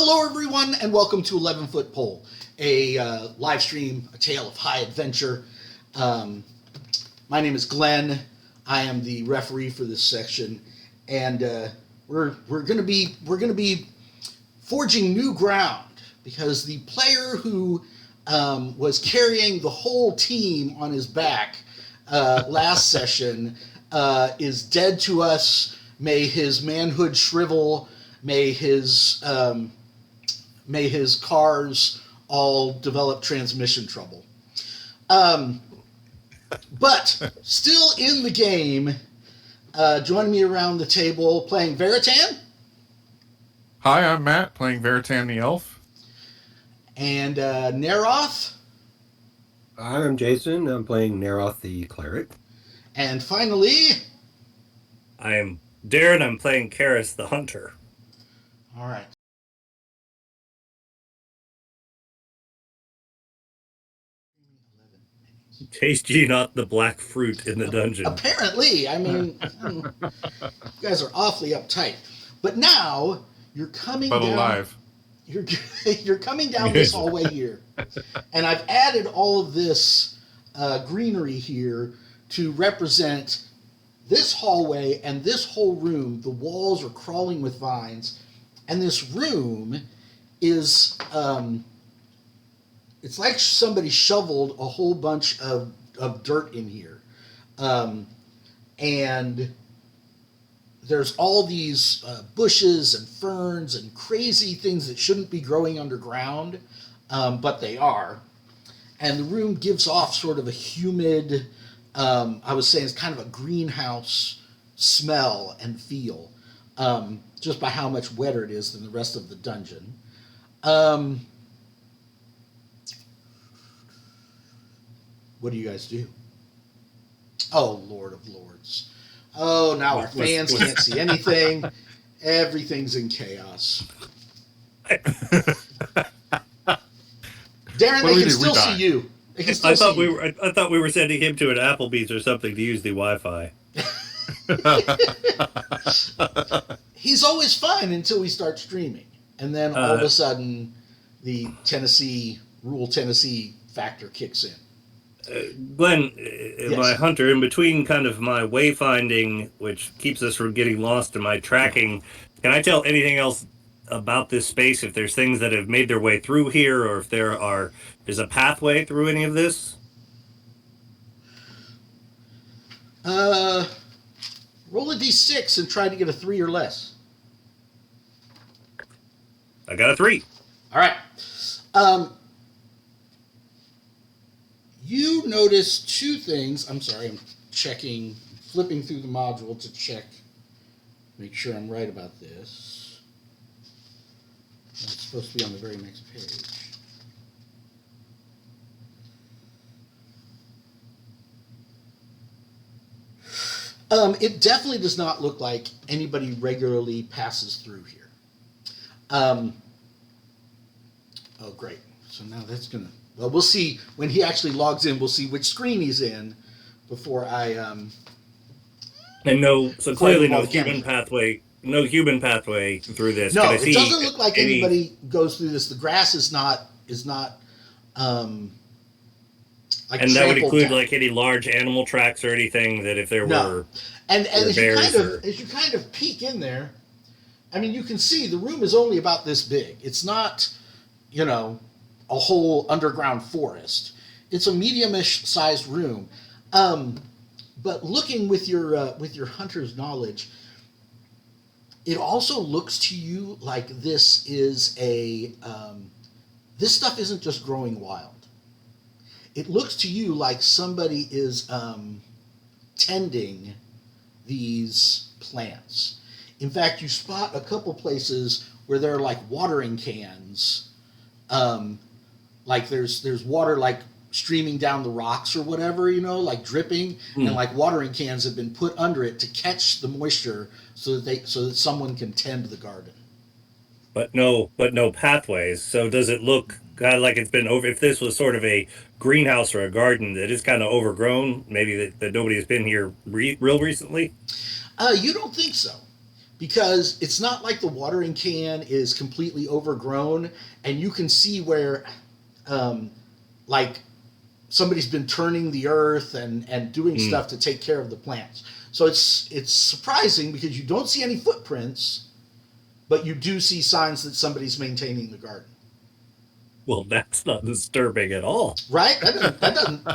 Hello, everyone, and welcome to 11 Foot Pole, a live stream, a tale of high adventure. My name is Glenn. I am the referee for this section, and we're gonna be forging new ground because the player who was carrying the whole team on his back last session is dead to us. May his manhood shrivel. May his cars all develop transmission trouble. But still in the game, joining me around the table, playing Veritan. Hi, I'm Matt, playing Veritan the Elf. And Neroth. Hi, I'm Jason. I'm playing Neroth the Cleric. And finally... I am Darren. I'm playing Karis the Hunter. All right. Taste ye not the black fruit in the dungeon. Apparently, I mean, you guys are awfully uptight. But now you're coming down. Alive. You're coming down this hallway here, and I've added all of this greenery here to represent this hallway and this whole room. The walls are crawling with vines, and this room is it's like somebody shoveled a whole bunch of dirt in here. And there's all these bushes and ferns and crazy things that shouldn't be growing underground, but they are. And the room gives off sort of a humid, I was saying it's kind of a greenhouse smell and feel, just by how much wetter it is than the rest of the dungeon. What do you guys do? Oh, Lord of Lords. Oh, now our fans can't see anything. Everything's in chaos. Darren, they can still see you. They can still see you. I thought we were sending him to an Applebee's or something to use the Wi-Fi. He's always fine until we start streaming. And then all of a sudden, the rural Tennessee factor kicks in. Glenn, Yes. my hunter, in between kind of my wayfinding, which keeps us from getting lost, and my tracking, can I tell anything else about this space? If there's things that have made their way through here, or if there's a pathway through any of this? Roll a d6 and try to get a 3 or less. I got a 3. All right. You notice two things. I'm sorry, I'm flipping through the module to check, make sure I'm right about this. It's supposed to be on the very next page. It definitely does not look like anybody regularly passes through here. Oh, great. So now that's going to... Well, we'll see when he actually logs in. We'll see which screen he's in before I. And clearly no human pathway. No human pathway through this. No, it doesn't look like anybody goes through this. The grass is not. Like and that would include down. like any large animal tracks or anything that if there were. And as you kind of peek in there, I mean, you can see the room is only about this big. It's not, a whole underground forest. It's a medium-ish sized room. But looking with your hunter's knowledge, it also looks to you like this is this stuff isn't just growing wild. It looks to you like somebody is tending these plants. In fact, you spot a couple places where there are like watering cans. Like there's water like streaming down the rocks or whatever, like dripping, and like watering cans have been put under it to catch the moisture so that someone can tend the garden. But no pathways. So does it look kind of like it's been over? If this was sort of a greenhouse or a garden that is kind of overgrown, maybe that nobody has been here real recently. You don't think so? because it's not like the watering can is completely overgrown, and you can see where, like, somebody's been turning the earth and doing stuff to take care of the plants. So it's surprising because you don't see any footprints, but you do see signs that somebody's maintaining the garden. Well, that's not disturbing at all. Right? That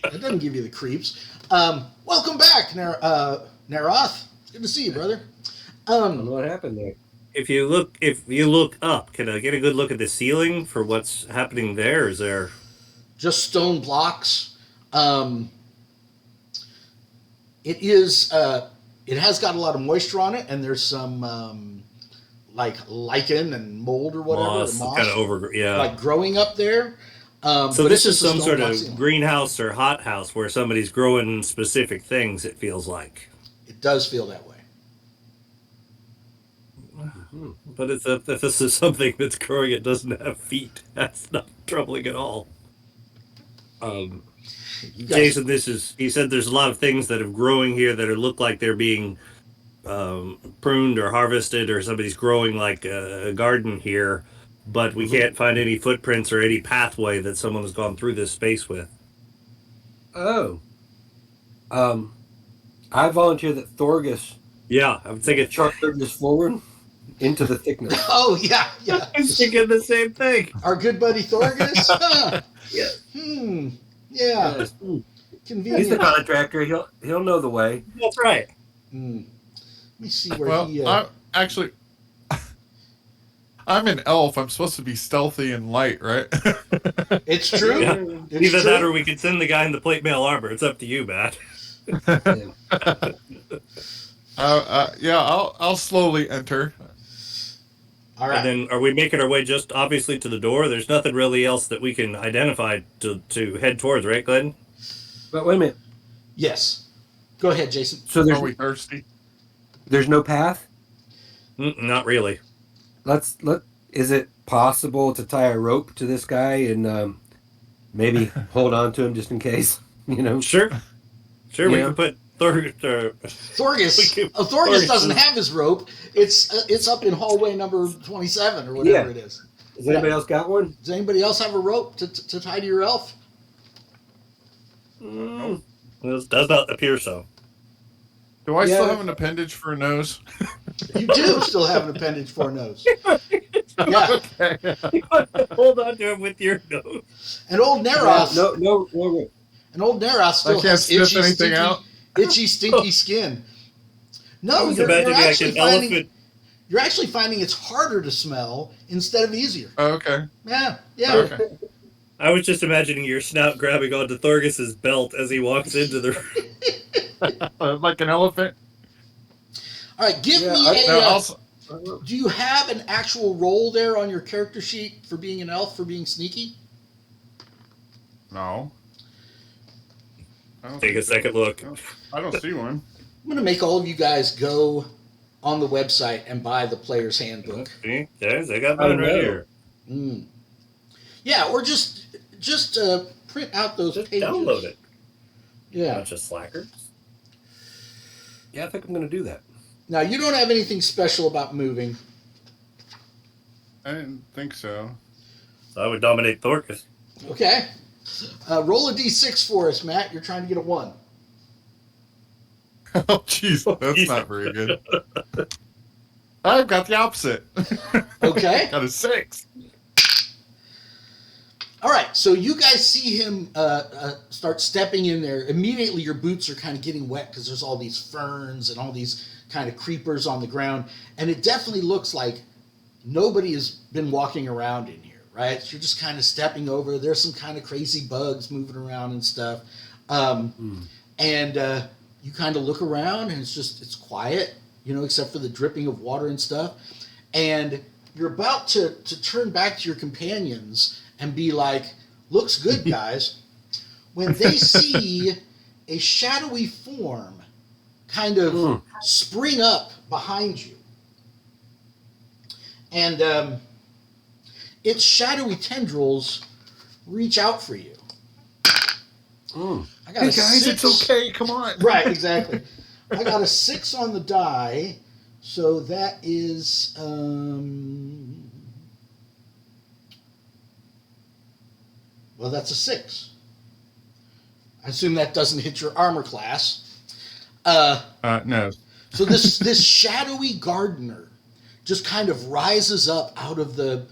doesn't give you the creeps. Welcome back, Naroth. It's good to see you, brother. I don't know what happened there. If you look up, can I get a good look at the ceiling for what's happening there? Is there Just stone blocks. It is. It has got a lot of moisture on it, and there's some like lichen and mold or whatever, moss kind of over? Yeah. like growing up there. So but this it's is just a some stone sort block of ceiling. greenhouse or hothouse where somebody's growing specific things. It feels like. It does feel that way. But if this is something that's growing, it doesn't have feet. That's not troubling at all. You guys, Jason, he said there's a lot of things that are growing here that look like they're being pruned or harvested, or somebody's growing like a garden here, but we can't find any footprints or any pathway that someone has gone through this space with. Oh. I volunteer that Thorgus Yeah, I'm thinking. charge this forward into the thickness. oh yeah. I'm thinking the same thing. Our good buddy Thorgus. Huh. Yeah. Yeah. Yes. Convenient. He's the contractor. He'll know the way. That's right. Let me see where Well, he. I'm an elf. I'm supposed to be stealthy and light, right? It's true. Yeah. It's Either true. that or we could send the guy in the plate mail armor. It's up to you, Matt. Yeah, I'll slowly enter. All right. And then are we making our way just obviously to the door? There's nothing really else that we can identify to head towards, right, Glenn? But wait a minute. Yes. Go ahead, Jason. So Are we thirsty? there's no path? Not really. Is it possible to tie a rope to this guy and maybe hold on to him just in case? You know? Sure. We Yeah. can put Thorgus. We can- Thorgus doesn't have his rope. It's up in hallway number 27 or whatever it is. Has anybody else got one? Does anybody else have a rope to tie to your elf? It does not appear so. Do I Yeah. still have an appendage for a nose? You do still have an appendage for a nose. Yeah. Hold on to him with your nose. And old Naroth. No rope. And old Naroth still I can't has sniff anything out. itchy, stinky skin. No, was you're imagining like actually an finding elephant. you're actually finding it's harder to smell instead of easier. Oh, okay. Yeah. Okay. I was just imagining your snout grabbing onto Thorgus's belt as he walks into the. Like an elephant. All right, give Yeah, me No, a. also, Do you have an actual roll there on your character sheet for being an elf, for being sneaky? no. I don't Take a think second look. I don't see one. I'm going to make all of you guys go on the website and buy the player's handbook. See? There's, I got mine right here. Yeah, or just print out those Just pages. download it. Yeah. Bunch of slackers. Yeah, I think I'm going to do that. Now, you don't have anything special about moving. I didn't think so. So I would dominate Thorgus. Okay. Roll a d6 for us, Matt. You're trying to get a 1. Oh, jeez, that's not very good. I've got the opposite. Okay. Got a 6. All right, so you guys see him start stepping in there. Immediately, your boots are kind of getting wet because there's all these ferns and all these kind of creepers on the ground. And it definitely looks like nobody has been walking around in here, right? So you're just kind of stepping over. There's some kind of crazy bugs moving around and stuff. And you kind of look around, and it's quiet, except for the dripping of water and stuff. And you're about to turn back to your companions and be like, looks good, guys, when they see a shadowy form kind of spring up behind you. And its shadowy tendrils reach out for you. I got Hey, a guys, 6. it's okay. Come on. Right, exactly. I got a 6 on the die. So that is well, that's a 6. I assume that doesn't hit your armor class. No. So this shadowy gardener just kind of rises up out of the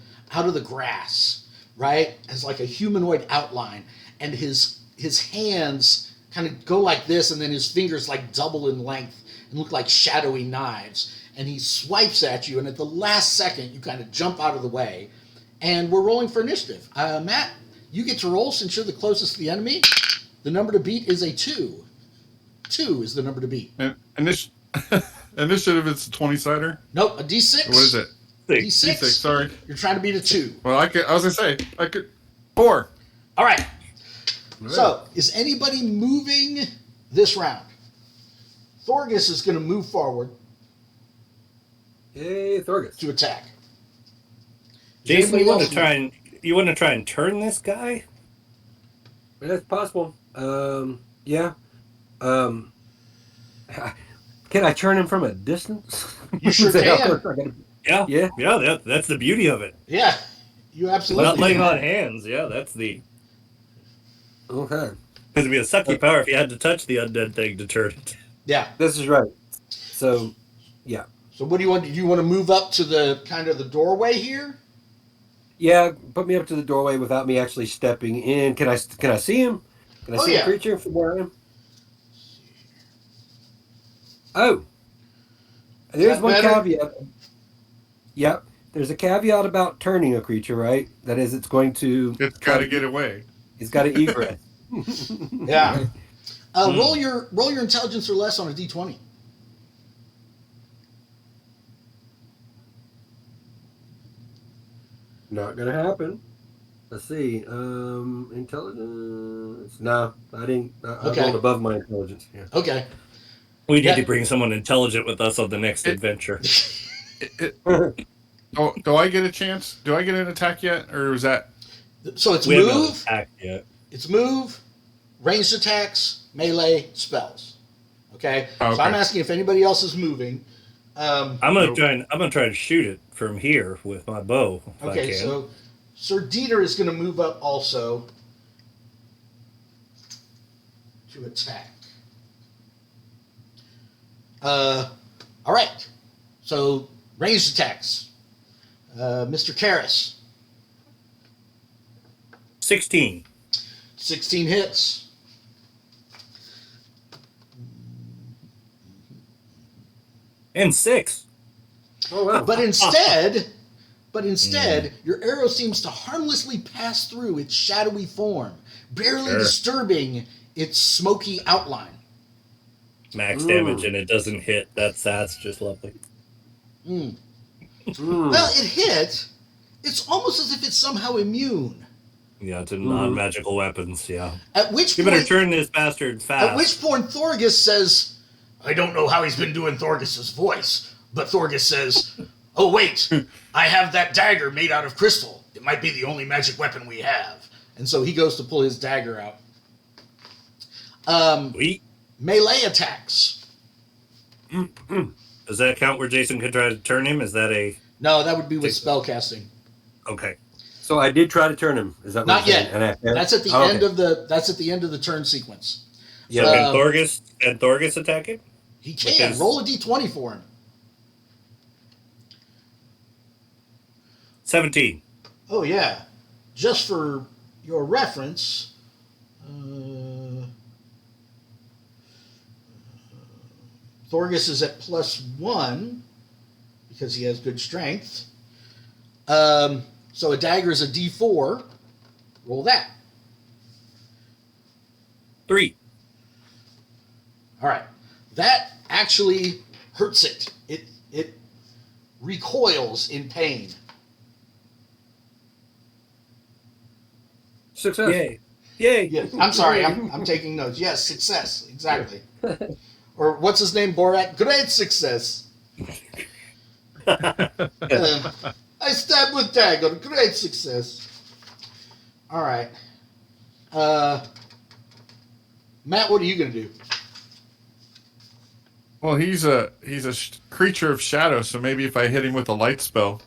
grass, right? As like a humanoid outline, and his hands kind of go like this, and then his fingers like double in length and look like shadowy knives. And he swipes at you, and at the last second, you kind of jump out of the way. And we're rolling for initiative. Matt, you get to roll since you're the closest to the enemy. The number to beat is a 2. 2 is the number to beat. And initiative, it's a 20-sider? Nope, a D6. What is it? D6. D6, sorry. You're trying to beat a 2. Well, I was going to say, 4. All right. So, is anybody moving this round? Thorgus is going to move forward. Yay, Thorgus. To attack. Jason, you want to try and turn this guy? That's possible. Yeah. Can I turn him from a distance? You sure can. Yeah. That's the beauty of it. Yeah, you absolutely. Not laying on hands. Yeah, that's the. Okay. It'd be a sucky power if you had to touch the undead thing to turn it. Yeah, this is right. So, yeah. So what do you want? Do you want to move up to the kind of the doorway here? Yeah, put me up to the doorway without me actually stepping in. Can I see him? Can I see the creature from where I am? Oh, there's one caveat. Yep, there's a caveat about turning a creature, right? That is, it's got to get away. It's got to egress. Yeah. Roll your intelligence or less on a D20. Not gonna happen. Let's see. Intelligence. No, I didn't. I rolled above my intelligence. Yeah. Okay. We need to bring someone intelligent with us on the next adventure. Do I get a chance? Do I get an attack yet, or is that? So it's we move. haven't attacked yet. It's move, ranged attacks, melee, spells. Okay. Okay. So I'm asking if anybody else is moving. I'm gonna try to shoot it from here with my bow. If I can. So Sir Dieter is going to move up also to attack. All right. So ranged attacks. Mr. Karras. 16. 16 hits. And 6. Oh wow! But instead, your arrow seems to harmlessly pass through its shadowy form, barely disturbing its smoky outline. Max damage and it doesn't hit. That's just lovely. Well, it hit. It's almost as if it's somehow immune. Yeah, to non-magical weapons, yeah. At which you better turn this bastard fast. At which point Thorgus says, I don't know how he's been doing Thorgus's voice, but Thorgus says, oh wait, I have that dagger made out of crystal. It might be the only magic weapon we have. And so he goes to pull his dagger out. Melee attacks. Does that count where Jason could try to turn him? Is that a... No, that would be with spellcasting. Okay. So I did try to turn him. Is that what not yet? That's at the end of the. That's at the end of the turn sequence. Yeah. Can Thorgus attack him? He can. Roll a d20 for him. 17. Oh yeah. Just for your reference, Thorgus is at +1 because he has good strength. So a dagger is a d4. Roll that. 3. All right. That actually hurts it. It recoils in pain. Success. Yay. Yay. Yeah, I'm sorry. I'm taking notes. Yes, success. Exactly. Or what's his name, Borat? Great success. I stabbed with dagger. Great success. All right. Matt, what are you going to do? Well, he's a creature of shadow, so maybe if I hit him with a light spell,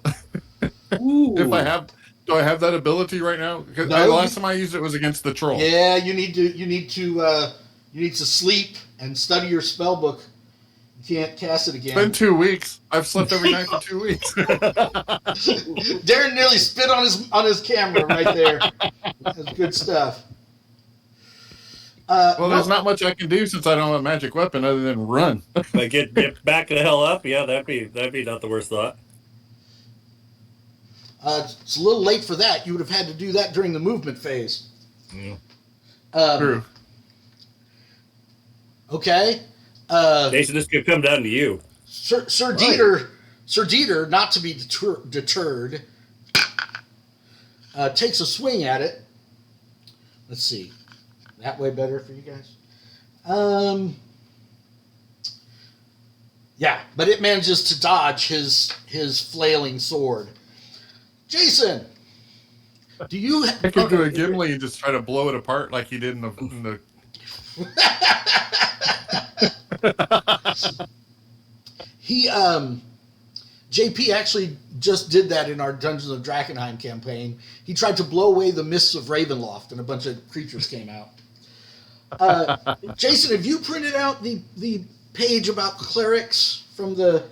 Ooh. do I have that ability right now? Because No, last time I used it was against the troll. Yeah, you need to sleep and study your spell book. You can't cast it again. It's been 2 weeks. I've slept every night for 2 weeks. Darren nearly spit on his camera right there. That's good stuff. Well, there's not much I can do since I don't have a magic weapon other than run. But get back the hell up. Yeah, that'd be not the worst thought. It's a little late for that. You would have had to do that during the movement phase. Mm. True. Okay. Jason, this could come down to you. Sir Dieter, not to be deterred, takes a swing at it. Let's see. That way better for you guys? Yeah, but it manages to dodge his flailing sword. Jason, do you... I could do a Gimli and just try to blow it apart like he did in the... JP actually just did that in our Dungeons of Drakenheim campaign. He tried to blow away the mists of Ravenloft, and a bunch of creatures came out. Jason, have you printed out the page about clerics from the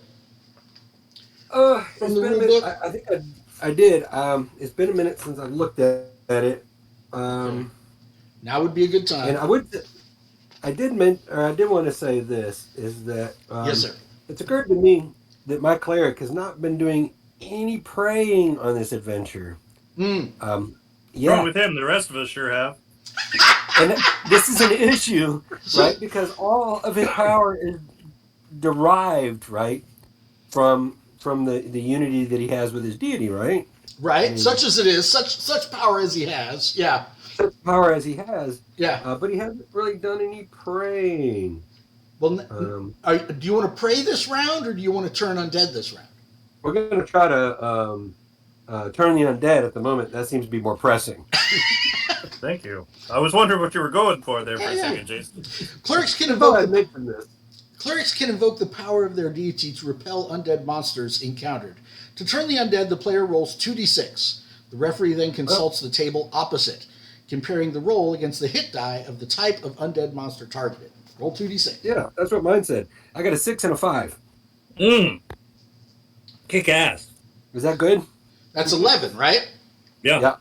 rule book? I think I did. It's been a minute since I've looked at it. Now would be a good time. And I did want to say this is that yes, sir. It's occurred to me that my cleric has not been doing any praying on this adventure. Yeah. Wrong with him. The rest of us sure have. And this is an issue, right? Because all of his power is derived, right, from the unity that he has with his deity, right? Right. I mean, such as it is, such power as he has. Yeah. Such power as he has. Yeah. But he hasn't really done any praying. Well, do you want to pray this round, or do you want to turn undead this round? We're going to try to turn the undead at the moment. That seems to be more pressing. Thank you. I was wondering what you were going for there for a second, Jason. Clerics can invoke the power of their deity to repel undead monsters encountered. To turn the undead, the player rolls 2d6. The referee then consults the table opposite, comparing the roll against the hit die of the type of undead monster targeted. Roll 2d6. Yeah, that's what mine said. I got a 6 and a 5. Kick ass. Is that good? That's 11, right? Yeah.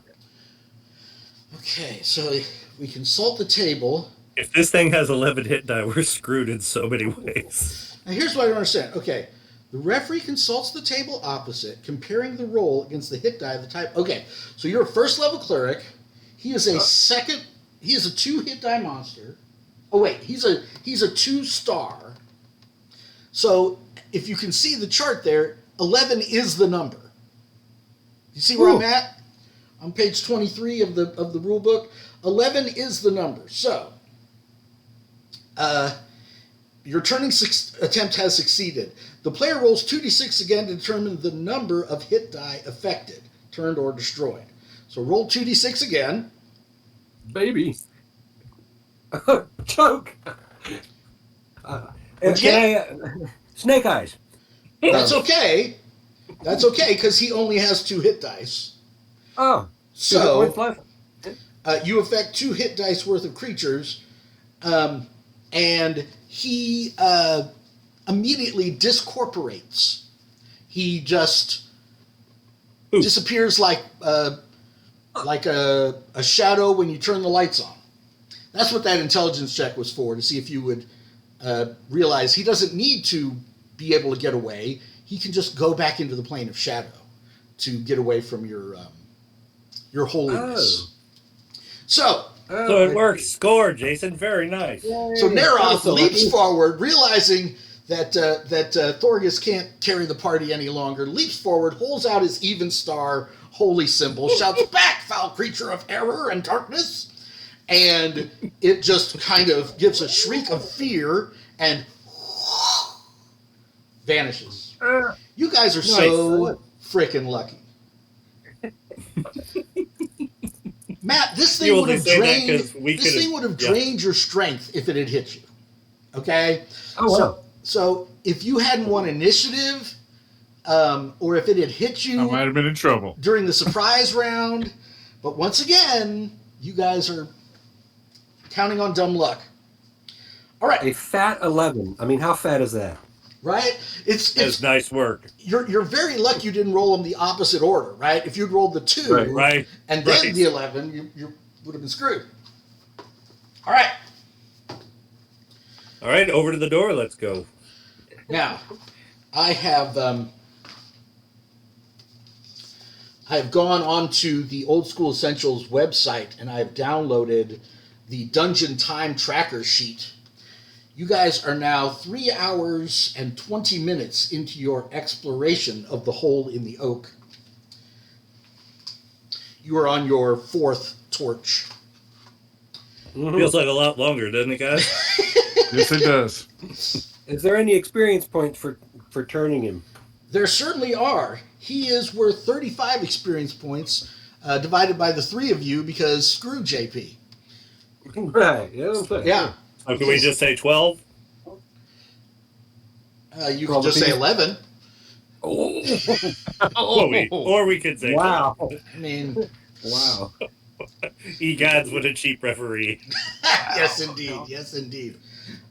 Okay, so we consult the table. If this thing has 11 hit die, we're screwed in so many ways. Now here's what I don't understand. Okay, the referee consults the table opposite, comparing the roll against the hit die of the type. Okay, so you're a first level cleric. He is He is a 2 hit die monster. Oh wait, he's a 2-star. So if you can see the chart there, 11 is the number. You see where I'm at? On page 23 of the rule book, 11 is the number. So your turning attempt has succeeded. The player rolls 2d6 again to determine the number of hit die affected, turned, or destroyed. So roll 2d6 again. Baby. Choke. Snake eyes. That's okay. That's okay, because he only has 2 hit dice. Oh. So you affect 2 hit dice worth of creatures, and he immediately discorporates. He just disappears like a shadow when you turn the lights on. That's what that intelligence check was for, to see if you would realize he doesn't need to be able to get away. He can just go back into the plane of shadow to get away from your holiness. So it works. Score, Jason. Very nice. So Neroth leaps forward, realizing that Thorgus can't carry the party any longer, leaps forward, holds out his even star holy symbol, shouts, "Back, foul creature of error and darkness!" And it just kind of gives a shriek of fear and vanishes. You guys are so freaking lucky. Matt, this thing would have drained your strength if it had hit you. Okay? Oh, wow. So if you hadn't won initiative, or if it had hit I you might have been in trouble. during the surprise round, but once again, you guys are counting on dumb luck. All right, A fat 11. I mean, how fat is that? right? That's nice work. You're very lucky you didn't roll them the opposite order, right? If you'd rolled the 2 Right. and then Right. the 11, you would have been screwed. All right. All right, over to the door. Let's go. Now, I have gone onto the Old School Essentials website and I've downloaded the Dungeon Time Tracker sheet. You guys are now 3 hours and 20 minutes into your exploration of the hole in the oak. You are on your 4th torch. Feels like a lot longer, doesn't it, guys? Yes, it does. Is there any experience points for turning him? There certainly are. He is worth 35 experience points divided by the 3 of you because screw JP. Right. Yeah. Yeah. Or can we just say 12? You could just say 11. Or we could say Wow. I mean, Wow. Egods, what a cheap referee. yes, indeed. Yes, indeed.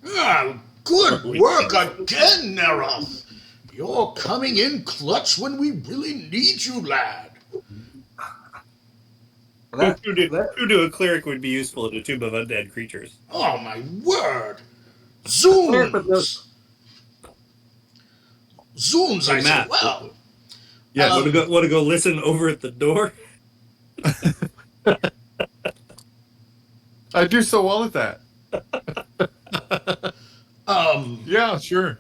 Good work again, Neroth. You're coming in clutch when we really need you, lad. Who do a cleric would be useful in a tomb of undead creatures? Oh, my word. Zooms. Zooms, I Hey, say. Matt. Well, Yes. Want to go listen over at the door? I do so well at that. Yeah, sure.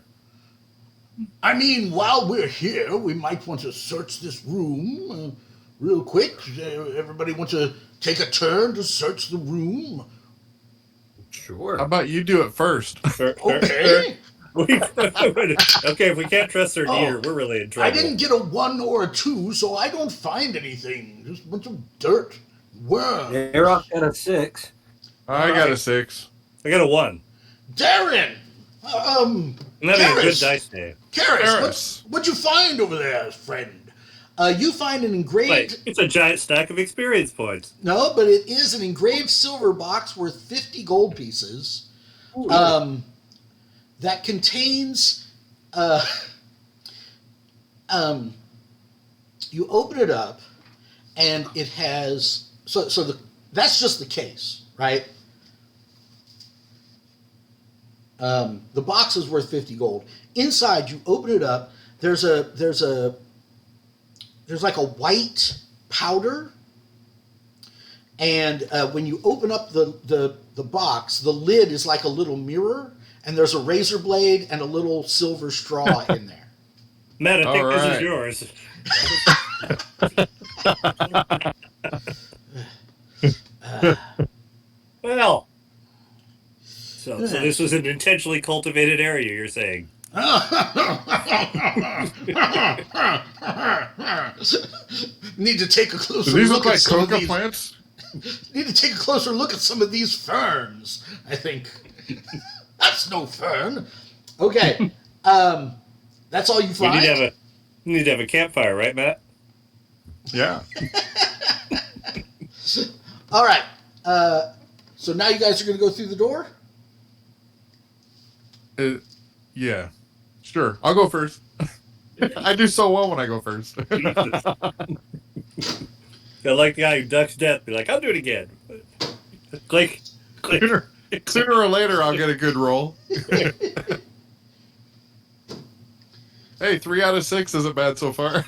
I mean, while we're here, we might want to search this room real quick. Everybody want to take a turn to search the room? Sure. How about you do it first? Okay. Okay, if we can't trust our gear, we're really in trouble. I didn't get a 1 or a 2, so I don't find anything. Just a bunch of dirt. Worms. You're off at a 6. I got a 6. I got a 1. Darren! And that'd be a good Karis! dice day. Karis, what'd you find over there, friend? You find an engraved... Wait, it's a giant stack of experience points. No, but it is an engraved silver box worth 50 gold pieces. Ooh, That contains... you open it up, and it has... that's just the case, right? The box is worth 50 gold. Inside, you open it up. There's like a white powder, and when you open up the box, the lid is like a little mirror, and there's a razor blade and a little silver straw in there. Matt, I think All this right. is yours. Well, so this was an intentionally cultivated area, you're saying? Need to take a closer Do these look look at like some of coca these. plants? Need to take a closer look at some of these ferns. I think that's no fern. Okay, that's all you We find. need to have a campfire, right, Matt? Yeah. All right. So now you guys are going to go through the door. Yeah. Sure. I'll go first. I do so well when I go first. I like the guy who ducks death. Be like, I'll do it again. Click. Sooner or later, I'll get a good roll. Hey, 3 out of 6 isn't bad so far.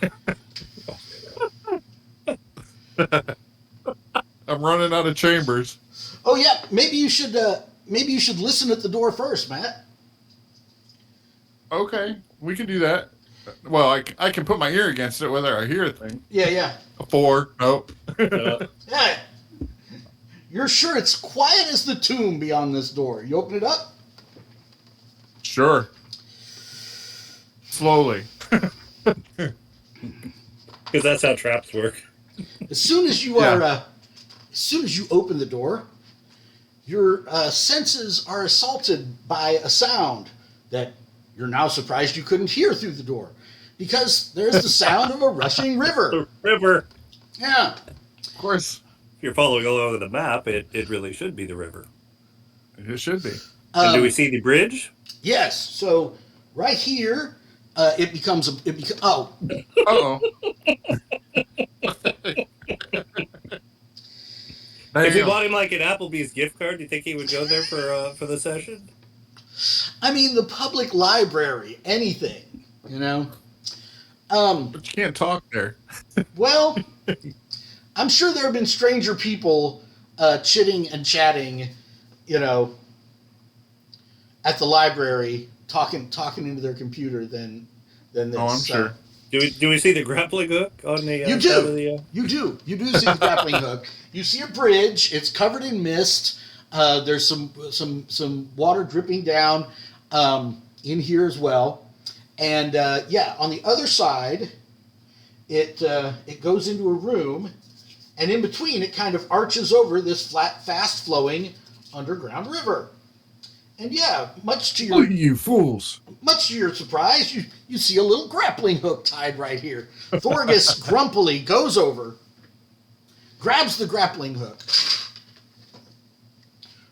I'm running out of chambers. Oh yeah, maybe you should listen at the door first, Matt. Okay, we can do that. Well, I can put my ear against it whether I hear a thing. Yeah. A 4. Nope. Yeah. You're sure it's quiet as the tomb beyond this door. You open it up? Sure. Slowly. Because that's how traps work. As soon as you open the door, your senses are assaulted by a sound that You're now surprised you couldn't hear through the door because there's the sound of a rushing river. The river. Yeah. Of course. If you're following along with the map, it really should be the river. It should be. And do we see the bridge? Yes. So right here, it becomes oh. Uh-oh. If we bought him like an Applebee's gift card, do you think he would go there for the session? I mean, the public library, anything, you know. But you can't talk there. Well, I'm sure there have been stranger people chitting and chatting, you know, at the library, talking into their computer than this. Oh, I'm sure. Do we see the grappling hook on the You side do. of the, You do see the grappling hook. You see a bridge. It's covered in mist. There's some water dripping down in here as well. And on the other side, it goes into a room, and in between it kind of arches over this flat, fast-flowing underground river. And much to You fools! Much to your surprise, you see a little grappling hook tied right here. Thorgus grumpily goes over, grabs the grappling hook,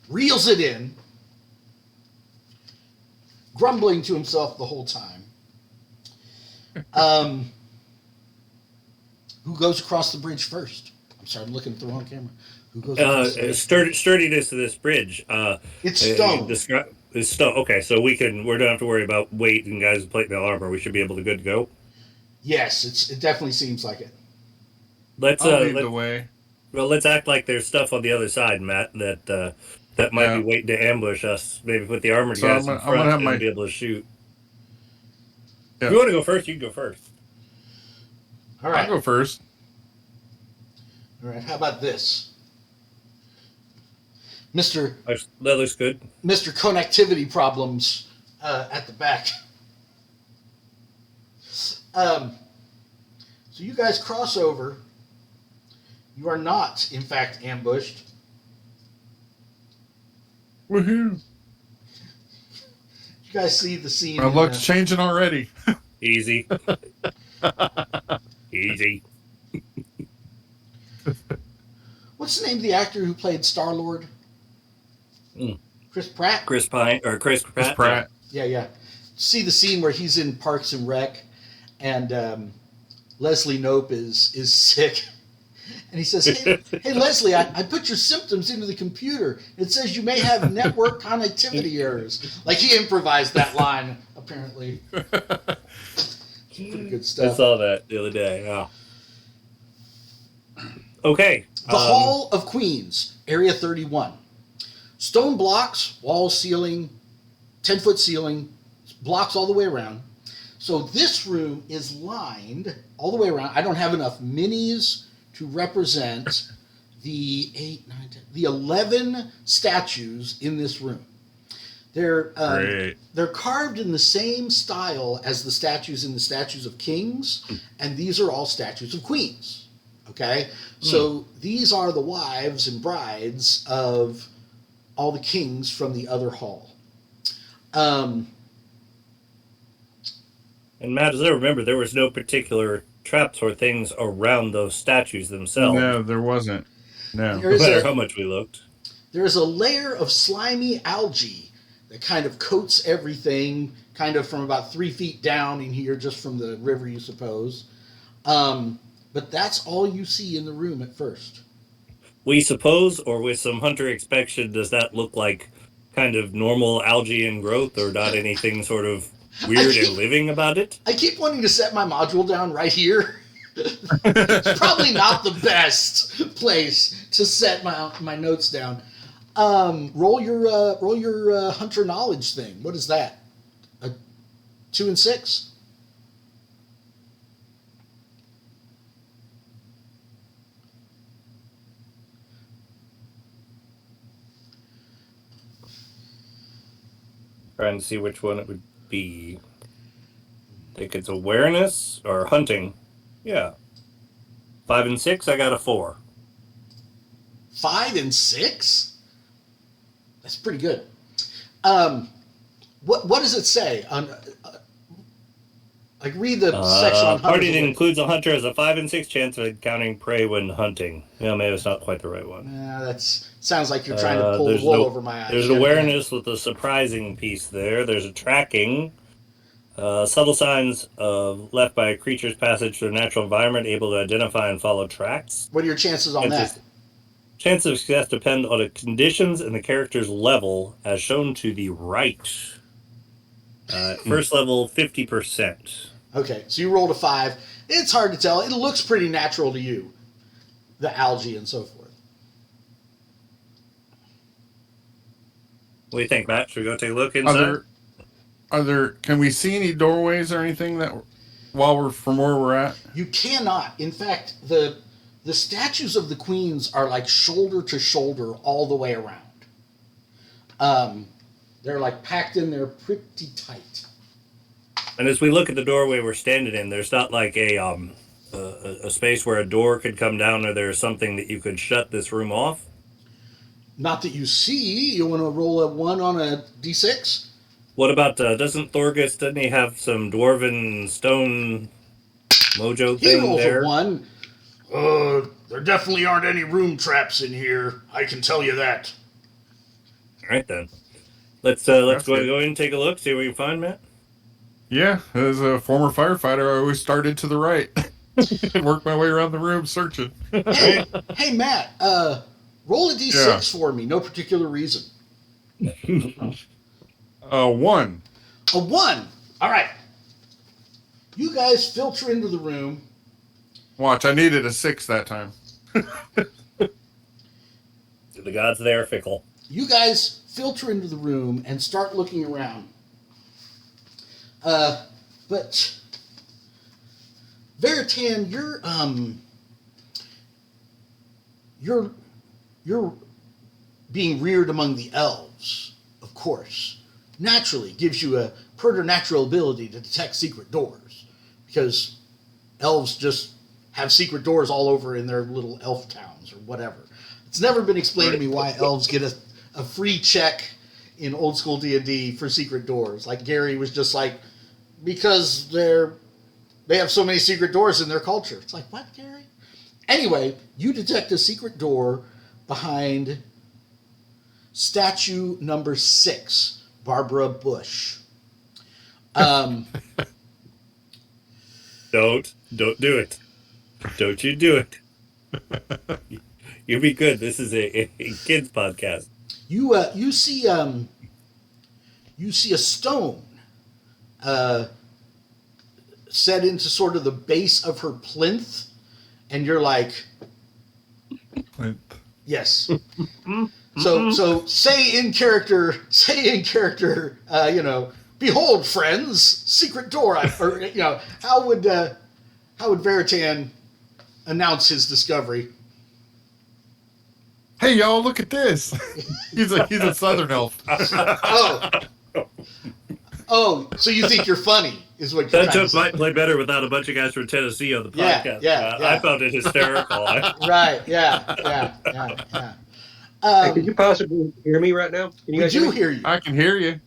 reels it in, grumbling to himself the whole time. Who goes across the bridge first? I'm sorry, I'm looking at the wrong camera. Who goes across the bridge? Sturdiness of this bridge. It's stone. It's stone. Okay, so we don't have to worry about weight and guys with plate mail armor. We should be able to good to go. Yes, it definitely seems like it. I'll lead the way. Well, let's act like there's stuff on the other side, Matt, that might be waiting to ambush us. Maybe put the armored guys in front and be able to shoot. Yeah. If you want to go first, you can go first. All right. I'll go first. All right, how about this? That looks good. Mr. Connectivity problems at the back. So you guys cross over. You are not, in fact, ambushed. Woohoo! You guys see the scene. My luck's changing already. Easy. Easy. What's the name of the actor who played Star-Lord? Chris Pratt? Chris Pratt. Yeah. See the scene where he's in Parks and Rec, and Leslie Knope is sick. And he says, hey Leslie, I put your symptoms into the computer. It says you may have network connectivity errors. Like, he improvised that line, apparently. Pretty good stuff. I saw that the other day. Yeah. Okay. The Hall of Queens, Area 31. Stone blocks, wall, ceiling, 10-foot ceiling, blocks all the way around. So this room is lined all the way around. I don't have enough minis to represent the 11 statues in this room. They're carved in the same style as the statues in the statues of kings, and these are all statues of queens. Okay? So these are the wives and brides of all the kings from the other hall. And Matt, as I remember, there was no particular traps or things around those statues themselves. No, there wasn't. No. No matter how much we looked. There's a layer of slimy algae that kind of coats everything, kind of from about 3 feet down in here, just from the river, you suppose. But that's all you see in the room at first. We suppose, or with some hunter inspection, does that look like kind of normal algae and growth, or not anything sort of weird and living about it? I keep wanting to set my module down right here. It's probably not the best place to set my notes down. Roll your hunter knowledge thing. What is that? 2 and 6? Trying to see which one it would be. I think it's awareness or hunting. Yeah. 5 and 6, I got a 4. 5 and 6? That's pretty good. What does it say on? Like read the section on hunters. Party that includes a hunter has a 5 and 6 chance of encountering prey when hunting. Yeah, maybe it's not quite the right one. That sounds like you're trying to pull the wool over my eyes. There's an awareness with a surprising piece there. There's a tracking. Subtle signs left by a creature's passage through a natural environment, able to identify and follow tracks. What are your chances on that? Chances of success depend on the conditions and the character's level, as shown to the right. First level, 50%. Okay, so you rolled a 5. It's hard to tell. It looks pretty natural to you, the algae and so forth. What do you think, Matt? Should we go take a look inside? Can we see any doorways or anything that while we're from where we're at? You cannot. In fact, the statues of the queens are like shoulder to shoulder all the way around. They're like packed in there pretty tight. And as we look at the doorway we're standing in, there's not like a space where a door could come down, or there's something that you could shut this room off. Not that you see. You want to roll a 1 on a d6? What about, doesn't he have some dwarven stone mojo thing there? He rolls a 1. There definitely aren't any room traps in here. I can tell you that. All right, then. Let's go in and take a look, see what we can find, Matt. Yeah, as a former firefighter, I always started to the right and worked my way around the room searching. Hey, Matt, roll a d6 for me. No particular reason. 1. A 1. All right. You guys filter into the room. Watch, I needed a 6 that time. The gods, they are fickle. You guys filter into the room and start looking around. But Veritan, you're being reared among the elves, of course. Naturally gives you a preternatural ability to detect secret doors, because elves just have secret doors all over in their little elf towns or whatever. It's never been explained to me why elves get a free check in old school D&D for secret doors. Like Gary was just like, because they have so many secret doors in their culture. It's like, what, Gary? Anyway, you detect a secret door behind statue number 6, Barbara Bush. Don't do it. Don't you do it. You'll be good. This is a kids podcast. You see a stone set into sort of the base of her plinth, and you're like, Plinth. yes. So say in character, behold, friends, secret door. How would Veritan announce his discovery? Hey, y'all, look at this. He's a southern elf. Oh, so you think you're funny, is what you're that joke might play better without a bunch of guys from Tennessee on the podcast. Yeah. I found it hysterical. Right, yeah. Could you possibly hear me right now? Can you guys hear you? I can hear you.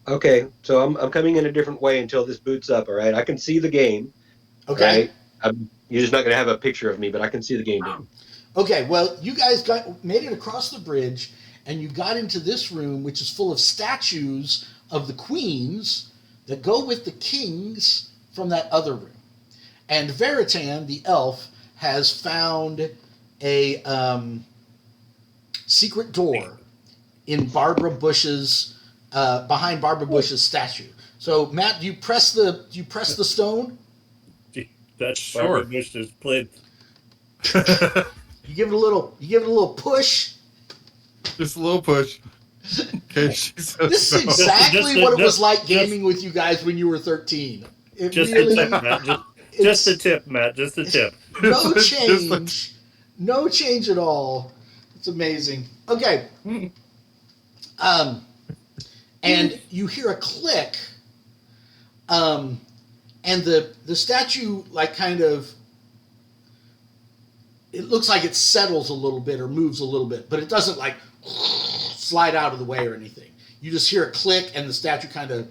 Okay, so I'm coming in a different way until this boots up, all right? I can see the game. Okay. Right? You're just not going to have a picture of me, but I can see the game now. Okay, well, you guys made it across the bridge, and you got into this room, which is full of statues of the queens that go with the kings from that other room. And Veritan, the elf, has found a secret door in Barbara Bush's behind Barbara Bush's statue. So, Matt, do you press the stone? That's sure. Barbara Bush's played. You give it a little push. Just a little push. Okay, This is exactly what it was like gaming with you guys when you were 13. Just a tip, Matt. Just a tip, Matt. Just a tip. No change. No change at all. It's amazing. Okay. And you hear a click. And the statue, like, kind of, it looks like it settles a little bit or moves a little bit, but it doesn't, like, slide out of the way or anything. You just hear a click, and the statue kind of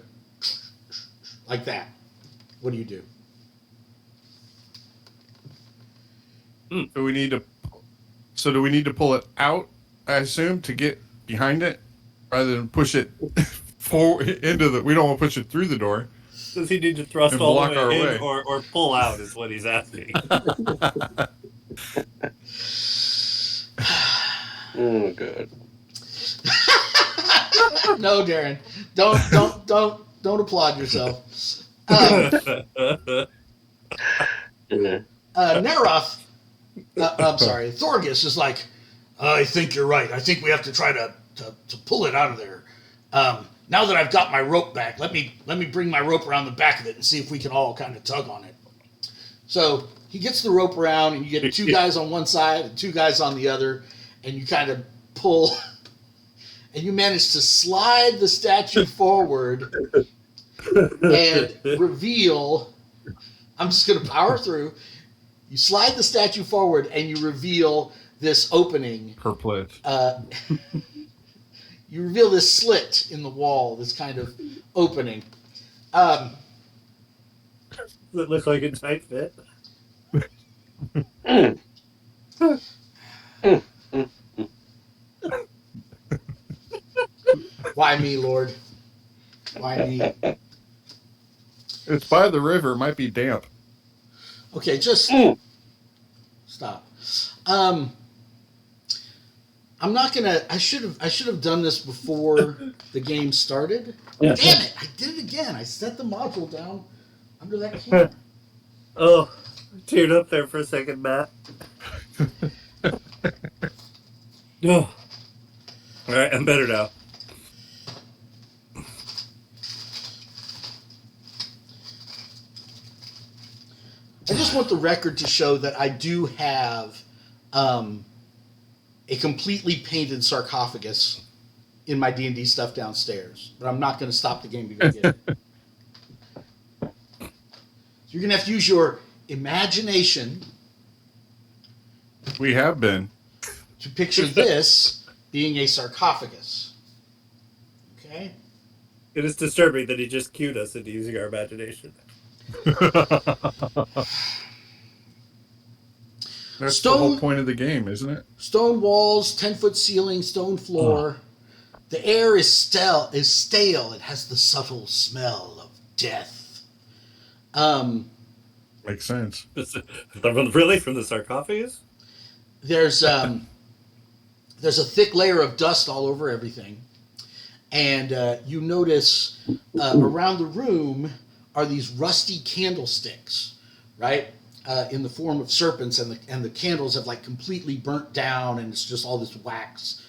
like that. What do you do? Do we need to pull it out, I assume, to get behind it, rather than push it forward into the? We don't want to push it through the door. Does he need to thrust And all block the our way in way. or pull out is what he's asking. Oh, good. No, Darren, don't applaud yourself. Neroth, I'm sorry, Thorgus is like, I think you're right. I think we have to try to pull it out of there. Now that I've got my rope back, let me bring my rope around the back of it and see if we can all kind of tug on it. So he gets the rope around, and you get 2 guys on one side and 2 guys on the other, and you kind of pull, and you manage to slide the statue forward and reveal. I'm just going to power through. You slide the statue forward, and you reveal this opening. Perplet. You reveal this slit in the wall, this kind of opening. Does it look like a tight fit? Why me, Lord? Why me? It's by the river. It might be damp. Okay, just stop. I'm not gonna. I should have done this before the game started. Damn it! I did it again. I set the module down under that camera. Oh, teared up there for a second, Matt. Oh. All right, I'm better now. I just want the record to show that I do have a completely painted sarcophagus in my D&D stuff downstairs, but I'm not going to stop the game to go get it. So you're going to have to use your imagination. We have been. To picture this being a sarcophagus. Okay? It is disturbing that he just cued us into using our imagination. That's the whole point of the game, isn't it? Stone walls, 10-foot ceiling, stone floor. The air is stale. It has the subtle smell of death. Makes sense. Really? From the sarcophagus? There's a thick layer of dust all over everything. And you notice around the room are these rusty candlesticks, right? In the form of serpents, and the candles have like completely burnt down, and it's just all this wax,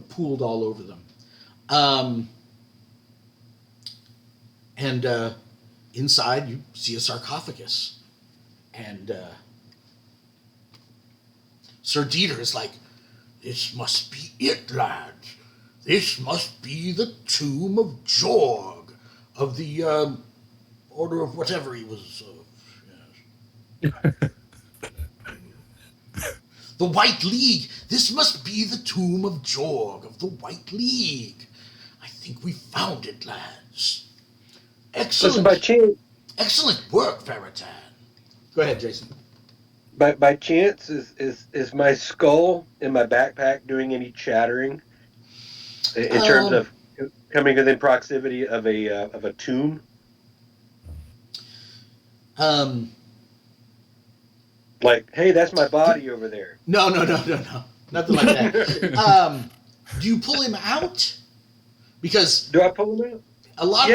pooled all over them. And inside you see a sarcophagus, and Sir Dieter is like, "This must be it, lad. This must be the tomb of Jorg, of the order of whatever he was of. Yes. The White League. This must be the tomb of Jorg, of the White League. I think we found it, lads. Excellent. By chance, Excellent work, Veritan. Go ahead, Jason. by chance, is my skull in my backpack doing any chattering in terms of coming within proximity of a tomb? Like, hey, that's my body over there. No. Nothing like that. Do you pull him out? Because Do I pull him out? a lot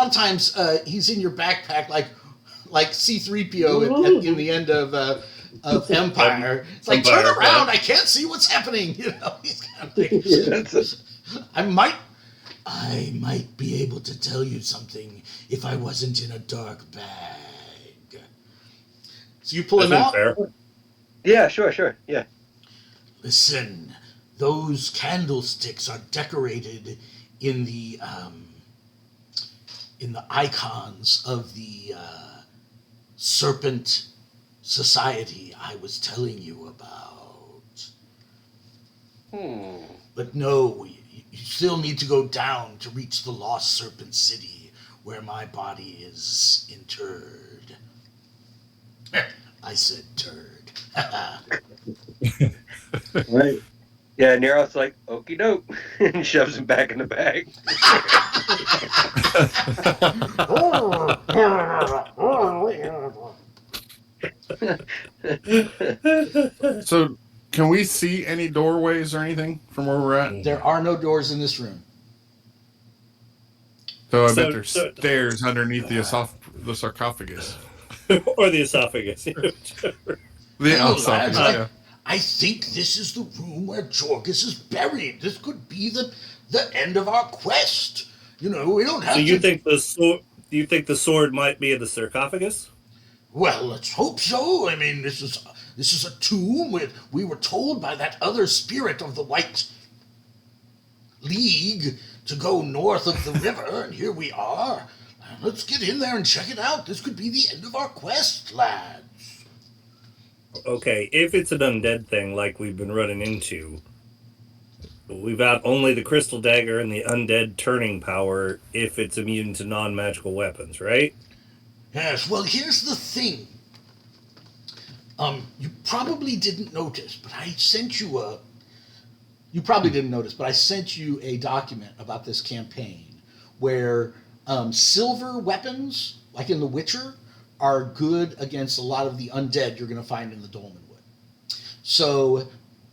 of times he's in your backpack, like C-3PO in the end of Empire. It's like, turn around, I can't see what's happening. He's kind of thinking, I might be able to tell you something if I wasn't in a dark bag. So you pull him out? Fair. Yeah, sure, yeah. Listen, those candlesticks are decorated in the icons of the Serpent Society I was telling you about. But no, You still need to go down to reach the Lost Serpent City, where my body is interred. I said turd. Right. Yeah, Nero's like, okie doke, and shoves him back in the bag. So, can we see any doorways or anything from where we're at? There are no doors in this room. So I bet there's stairs underneath the sarcophagus. Or the esophagus. The Well, esophagus, lads, yeah. I think this is the room where Jorgus is buried. This could be the end of our quest. You know, we don't have So to... you think the sword? Do you think the sword might be in the sarcophagus? Well, let's hope so. I mean, this is a tomb. We were told by that other spirit of the White League to go north of the river, and here we are. Let's get in there and check it out. This could be the end of our quest, lads. Okay, if it's an undead thing like we've been running into, we've got only the crystal dagger and the undead turning power if it's immune to non-magical weapons, right? Yes, well, here's the thing. You probably didn't notice, but I sent you You probably didn't notice, but I sent you a document about this campaign where silver weapons, like in The Witcher, are good against a lot of the undead you're going to find in the Dolmenwood. So...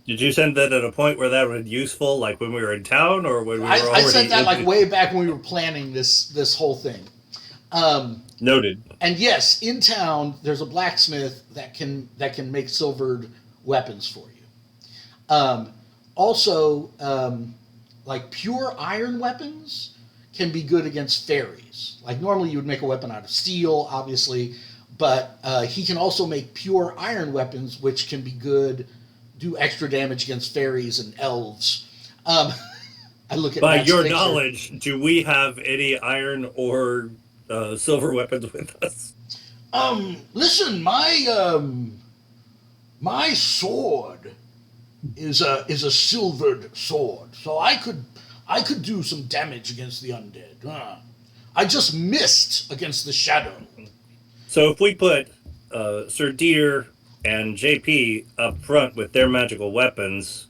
Did you send that at a point where that was useful, like when we were in town, or when we were already... I sent that like way back when we were planning this whole thing. Noted. And yes, in town there's a blacksmith that can make silvered weapons for you. Also, like pure iron weapons can be good against fairies. Like normally you would make a weapon out of steel, obviously, but he can also make pure iron weapons, which can be good, do extra damage against fairies and elves. I look at by Matt's your picture. knowledge, do we have any iron or silver weapons with us? Listen, my sword is a silvered sword, so I could do some damage against the undead. I just missed against the shadow. So if we put Sir Dieter and JP up front with their magical weapons,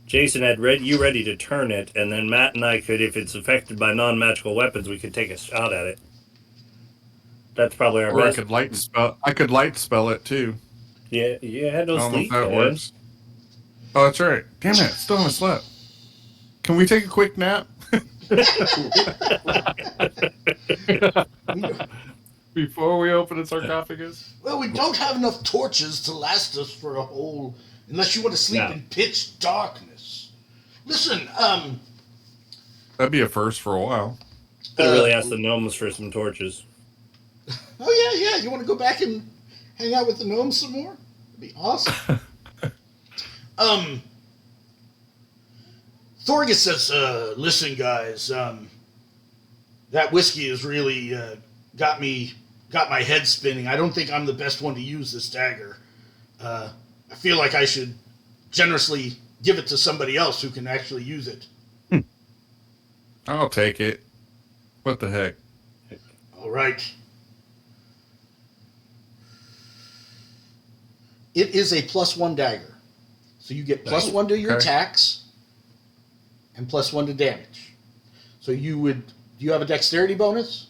Jason had you ready to turn it, and then Matt and I could, if it's affected by non-magical weapons, we could take a shot at it. That's probably our Or best. I could light spell it too. Yeah, you had no I don't know if sleep. that man. works. Oh, that's right. Damn it, still haven't slept. Can we take a quick nap? Before we open the sarcophagus? Well, we don't have enough torches to last us for a whole... Unless you want to sleep in pitch darkness. Listen, That'd be a first for a while. Could really ask the gnomes for some torches. Oh, yeah. You want to go back and hang out with the gnomes some more? That'd be awesome. Thorgus says, listen, guys, that whiskey has really got my head spinning. I don't think I'm the best one to use this dagger. I feel like I should generously give it to somebody else who can actually use it. I'll take it. What the heck? All right. It is a +1 dagger. So you get +1 to your attacks and +1 to damage. So do you have a dexterity bonus?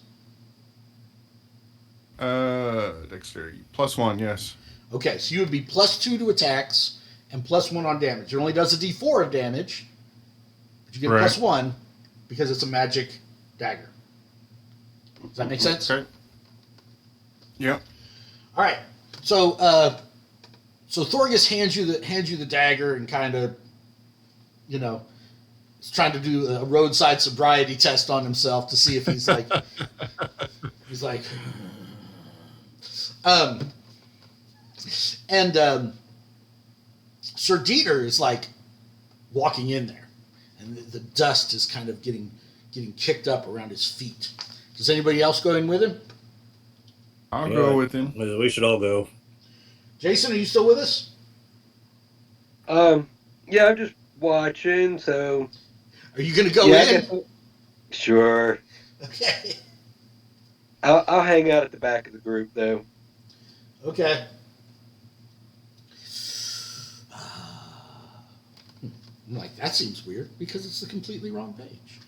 Dexterity. +1, yes. Okay, so you would be +2 to attacks and +1 on damage. It only does a d4 of damage, but you get +1 because it's a magic dagger. Does that make sense? Okay. Yep. All right. So Thorgus hands you the dagger and kind of, is trying to do a roadside sobriety test on himself to see if he's like, Sir Dieter is like walking in there, and the dust is kind of getting kicked up around his feet. Does anybody else go in with him? I'll go with him. We should all go. Jason, are you still with us? Yeah, I'm just watching, so... Are you going to go Yeah, I in? guess sure. Okay. I'll hang out at the back of the group though. Okay. I'm like, that seems weird because it's the completely wrong page.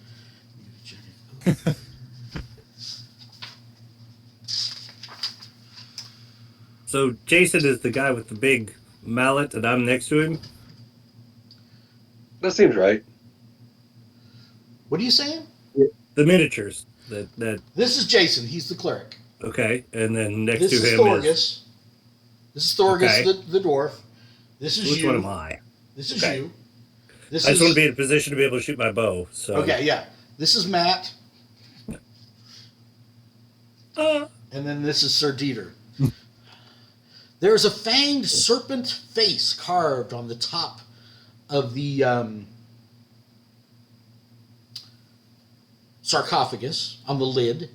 So Jason is the guy with the big mallet, and I'm next to him. That seems right. What are you saying? The miniatures. That This is Jason. He's the cleric. okay, and then next This to is him Thorgus. is This is Thorgus, Okay. the dwarf. This is which you. one am I? This is Okay. you. This I just is want to be in a position to be able to shoot my bow. So okay. Yeah. This is Matt, and then this is Sir Dieter. There is a fanged serpent face carved on the top of the sarcophagus, on the lid,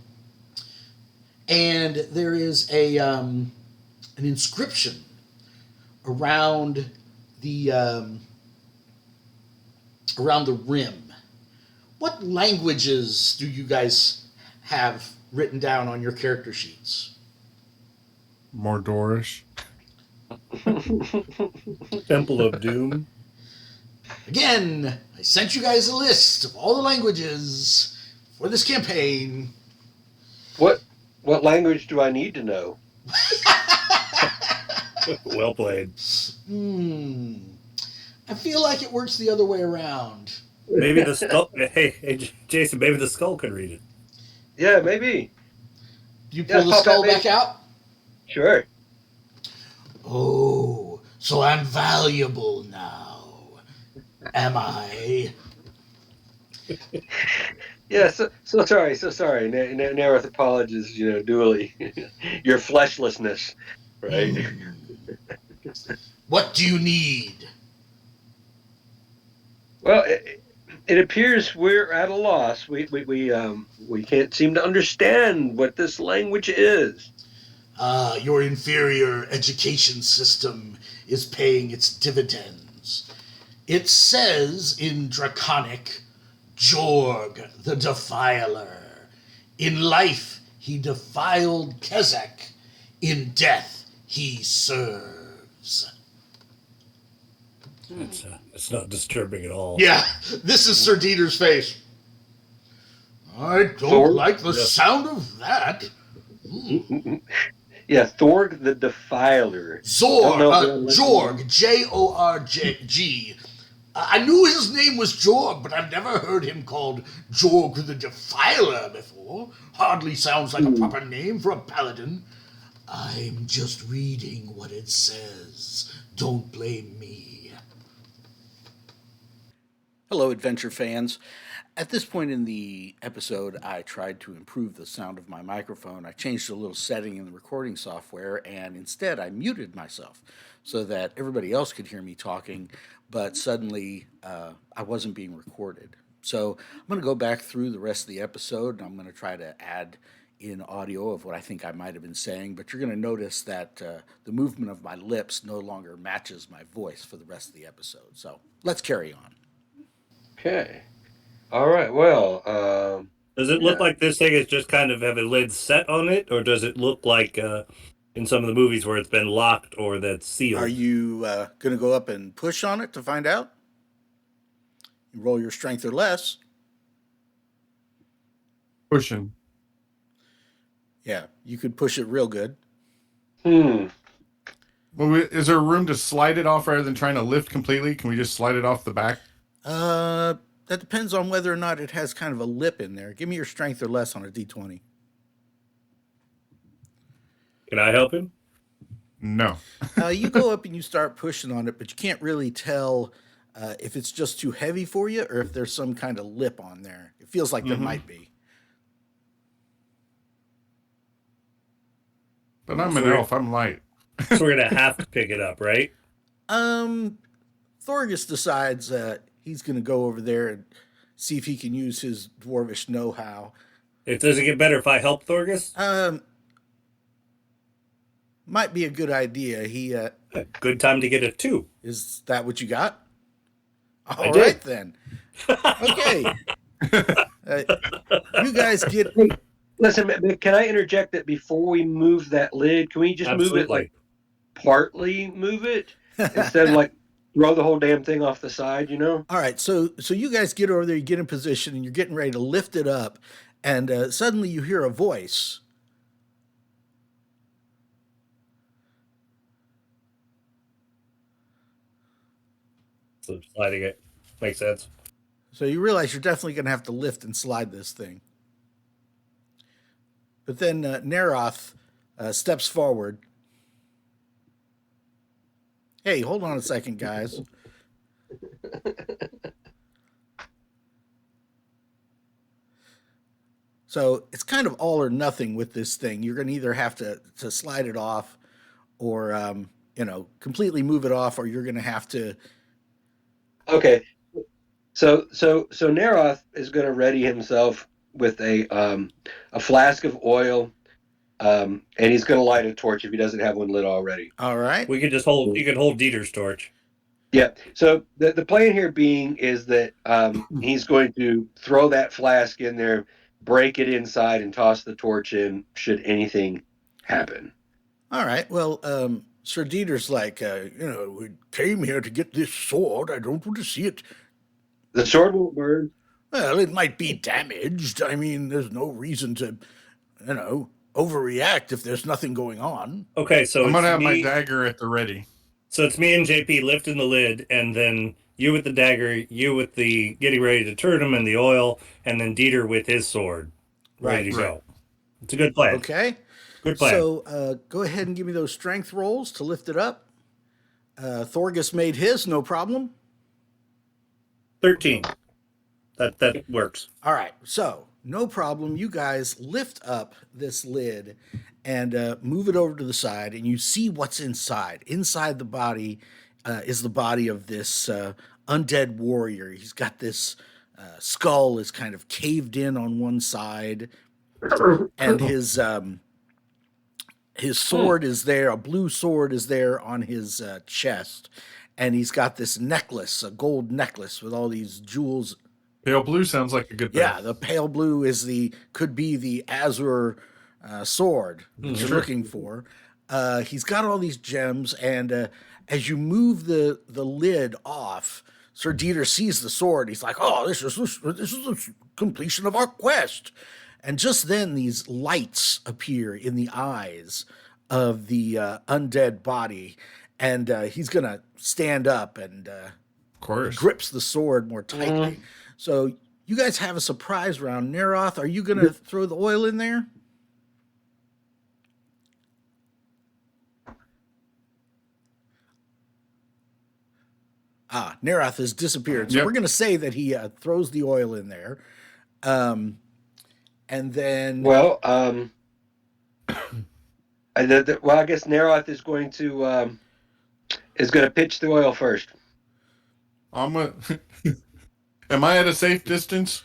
and there is an inscription around the rim. What languages do you guys have written down on your character sheets? Mordorish. Temple of Doom. Again, I sent you guys a list of all the languages for this campaign. What language do I need to know? Well played. I feel like it works the other way around. Maybe the skull. Hey, Jason. Maybe the skull can read it. Yeah, maybe. Do you Yeah, pull the pop skull that back out? Sure. Oh, so I'm valuable now, am I? Yeah, so sorry. Nareth apologies, duly. Your fleshlessness, right? What do you need? Well, it appears we're at a loss. We can't seem to understand what this language is. Your inferior education system is paying its dividends. It says in Draconic, Jorg the Defiler. In life he defiled Kezek. In death he serves. It's not disturbing at all. Yeah, this is Sir Dieter's face. I don't Thor? like the sound of that. Yeah, Thorg the Defiler. Jorg, Jorg. I knew his name was Jorg, but I've never heard him called Jorg the Defiler before. Hardly sounds like a proper name for a paladin. I'm just reading what it says. Don't blame me. Hello, adventure fans. At this point in the episode, I tried to improve the sound of my microphone. I changed a little setting in the recording software, and instead I muted myself so that everybody else could hear me talking, but suddenly I wasn't being recorded. So I'm going to go back through the rest of the episode, and I'm going to try to add in audio of what I think I might have been saying, but you're going to notice that the movement of my lips no longer matches my voice for the rest of the episode. So let's carry on. Okay. All right. Well, Does it look like this thing is just kind of have a lid set on it, or does it look like in some of the movies where it's been locked or that's sealed? Are you going to go up and push on it to find out? You roll your strength or less. Pushing. Yeah, you could push it real good. Well, is there room to slide it off rather than trying to lift completely? Can we just slide it off the back? That depends on whether or not it has kind of a lip in there. Give me your strength or less on a D20. Can I help him? No. You go up and you start pushing on it, but you can't really tell if it's just too heavy for you or if there's some kind of lip on there. It feels like there might be. But I'm an elf. I'm light. So we're going to have to pick it up, right? Thorgus decides that he's going to go over there and see if he can use his dwarvish know-how. Does it get better if I help Thorgus? Might be a good idea. He Good time to get it too. Is that what you got? All right then. Okay. You guys get. Hey, listen, can I interject that before we move that lid, can we just move it Absolutely. like partly move it instead of like throw the whole damn thing off the side, you know? All right, so you guys get over there, you get in position, and you're getting ready to lift it up, and suddenly you hear a voice. So sliding it makes sense. So you realize you're definitely going to have to lift and slide this thing. But then Neroth steps forward. Hey, hold on a second, guys. So it's kind of all or nothing with this thing. You're going to either have to slide it off or, completely move it off, or you're going to have to. Okay. So Neroth is going to ready himself with a flask of oil, and he's going to light a torch if he doesn't have one lit already. All right. We could just hold. You could hold Dieter's torch. Yeah. So the plan here being is that he's going to throw that flask in there, break it inside, and toss the torch in should anything happen. All right. Well, Sir Dieter's like, we came here to get this sword. I don't want to see it. The sword won't burn. Well, it might be damaged. I mean, there's no reason to, overreact if there's nothing going on. Okay, so I'm gonna have my dagger at the ready. So it's me and JP lifting the lid, and then you with the dagger, you with the getting ready to turn him in the oil, and then Dieter with his sword ready to go. It's a good plan. Okay. Good plan. So go ahead and give me those strength rolls to lift it up. Thorgus made his, no problem. 13. That works. All right. So no problem. You guys lift up this lid and move it over to the side, and you see what's inside. Inside the body is the body of this undead warrior. He's got this skull is kind of caved in on one side, and his sword is there. A blue sword is there on his chest, and he's got this necklace, a gold necklace with all these jewels. Pale blue sounds like a good thing. Yeah, the pale blue could be the Azure sword that you're looking for. He's got all these gems, and as you move the lid off, Sir Dieter sees the sword. He's like, "Oh, this is the completion of our quest." And just then, these lights appear in the eyes of the undead body, and he's gonna stand up and of course grips the sword more tightly. So you guys have a surprise round. Neroth, are you gonna throw the oil in there? Neroth has disappeared. So we're going to say that he throws the oil in there. And then... Well, I guess Neroth is going to pitch the oil first. Am I at a safe distance?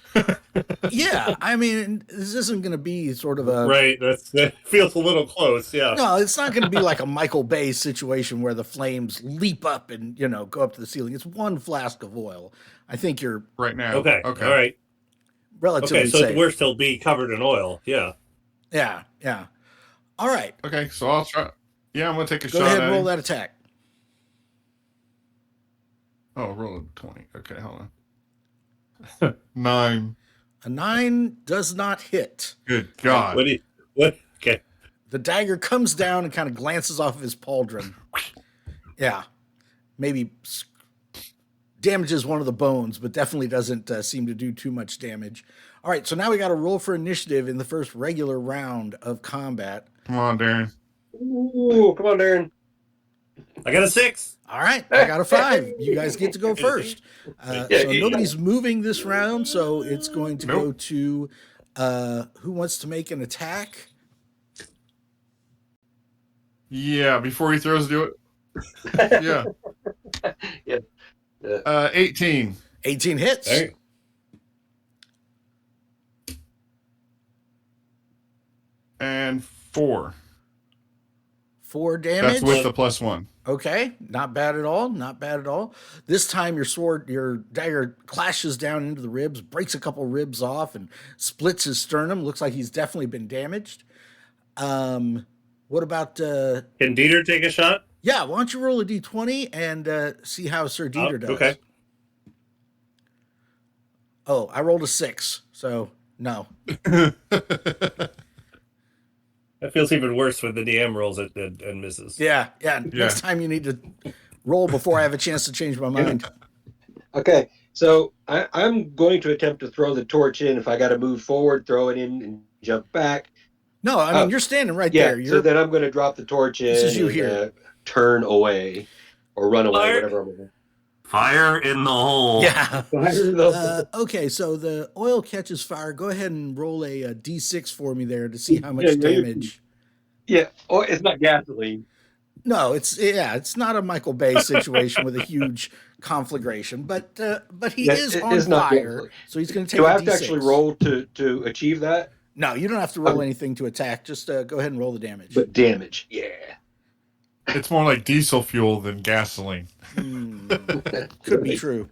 Yeah, I mean, this isn't going to be sort of a... Right, that feels a little close, yeah. No, it's not going to be like a Michael Bay situation where the flames leap up and, go up to the ceiling. It's one flask of oil. I think you're... Right now. Okay, all right. Relatively so safe. at worst, he'll be covered in oil, yeah. Yeah. All right. Okay, so I'll try... Yeah, I'm going to take a shot Go ahead and at roll him. that attack. Oh, roll a 20. Okay, hold on. 9. A 9 does not hit. Good God. What? Okay. The dagger comes down and kind of glances off of his pauldron. Yeah. Maybe damages one of the bones, but definitely doesn't seem to do too much damage. All right, so now we got to roll for initiative in the first regular round of combat. Come on, Darren. Ooh, come on, Darren. I got a 6. All right, I got a 5. You guys get to go first. So nobody's moving this round, so it's going to go to who wants to make an attack? Yeah, before he throws the... Yeah. Yeah. 18. 18 hits. Hey. And 4. 4 damage. That's with the +1. Okay, not bad at all. Not bad at all. This time your dagger clashes down into the ribs, breaks a couple ribs off, and splits his sternum. Looks like he's definitely been damaged. What about? Can Dieter take a shot? Yeah, why don't you roll a d20 and see how Sir Dieter does? Okay. Oh, I rolled a 6, so no. That feels even worse when the DM rolls it and misses. Yeah. Next time you need to roll before I have a chance to change my mind. Okay, so I'm going to attempt to throw the torch in. If I got to move forward, throw it in and jump back. No, I mean, you're standing right there. So then I'm going to drop the torch in and turn away or run away, whatever I'm going to do. Fire in the hole. Yeah. Okay, so the oil catches fire. Go ahead and roll a d6 for me there to see how much damage. Yeah. Oh, it's not gasoline. No, it's not a Michael Bay situation with a huge conflagration, but he is on fire, so he's going to take. Do I have to actually roll to achieve that? No, you don't have to roll anything to attack. Just go ahead and roll the damage. But damage, yeah. It's more like diesel fuel than gasoline. Could be true.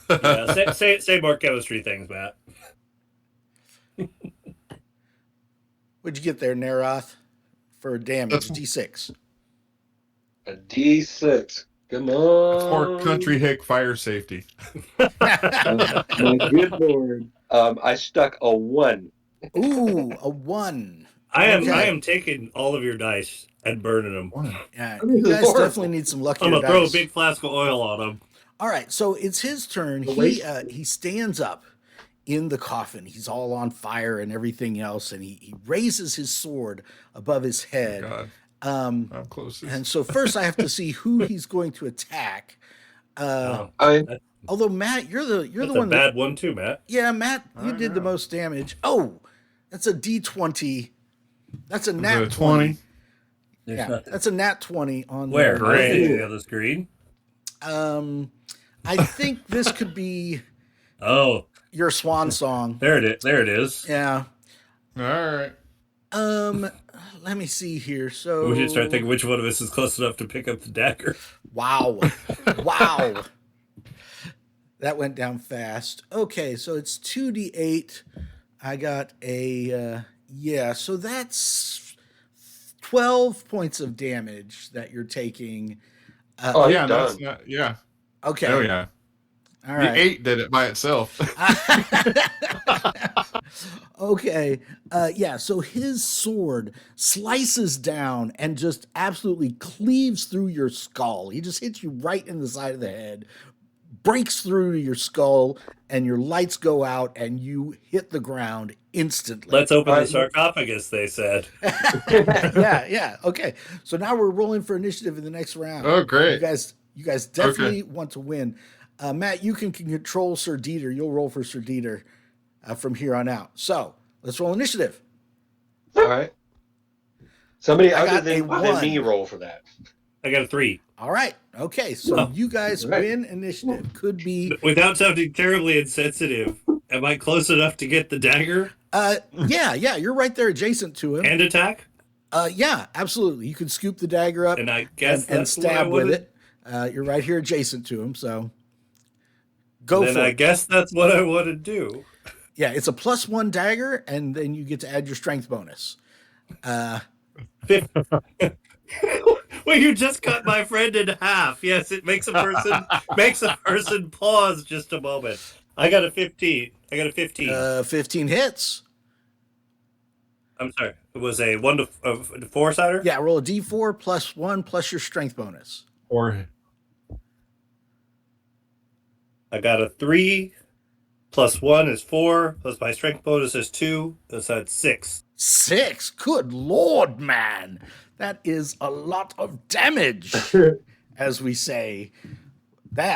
Yeah, say more chemistry things, Matt. What'd you get there, Neroth, for damage? D6. A D6. Come on. It's more country hick fire safety. My good lord. I stuck a 1. Ooh, a 1. I am taking all of your dice and burning them. Yeah, you guys definitely need some lucky dice. I'm gonna throw a big flask of oil on them. All right, so it's his turn. He stands up in the coffin. He's all on fire and everything else, and he raises his sword above his head. God. How close is And so first I have to see who he's going to attack. Although Matt, you're the one. That's a bad one too, Matt. Yeah, Matt, you did the most damage. Oh, that's a D20. That's a nat 20. Yeah, that's a nat 20 on where? Great. On the screen. I think this could be your swan song. There it is. Yeah. All right. Let me see here. So we should start thinking which one of us is close enough to pick up the dagger. Wow. That went down fast. Okay, so it's 2d8. I got a so that's 12 points of damage that you're taking. Yeah, that's not, yeah. Okay. Oh yeah. All right. The 8 did it by itself. Okay. So his sword slices down and just absolutely cleaves through your skull. He just hits you right in the side of the head, breaks through your skull, and your lights go out and you hit the ground instantly. Let's open the sarcophagus, they said. Yeah. Okay. So now we're rolling for initiative in the next round. Oh, great. You guys definitely want to win. Matt, you can control Sir Dieter. You'll roll for Sir Dieter from here on out. So let's roll initiative. All right. Somebody other than me roll for that. I got a 3. All right. Okay. So you guys win initiative. Could be. Without sounding terribly insensitive, am I close enough to get the dagger? Yeah. You're right there adjacent to him. And attack? Yeah, absolutely. You could scoop the dagger up and I guess and stab with it. You're right here adjacent to him, so go for it. I guess that's what I want to do. Yeah, it's a +1 dagger, and then you get to add your strength bonus. Well, you just cut my friend in half. Yes, it makes a person pause just a moment. I got a 15. 15 hits. I'm sorry. It was a 1 to 4-sider? Yeah, roll a d4 +1 plus your strength bonus. Or I got a 3 +1 is 4 plus my strength bonus is 2. That's 6. 6? Good Lord, man. That is a lot of damage, as we say.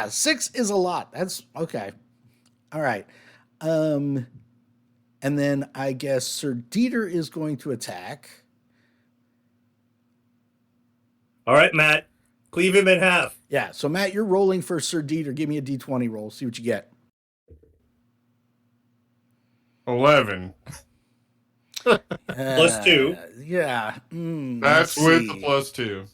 6 is a lot. That's okay. All right. And then I guess Sir Dieter is going to attack. All right, Matt. Cleave him in half. Yeah, so Matt, you're rolling for Sir Dieter. Give me a d20 roll. See what you get. 11. +2. Yeah. That's let's with the see. +2.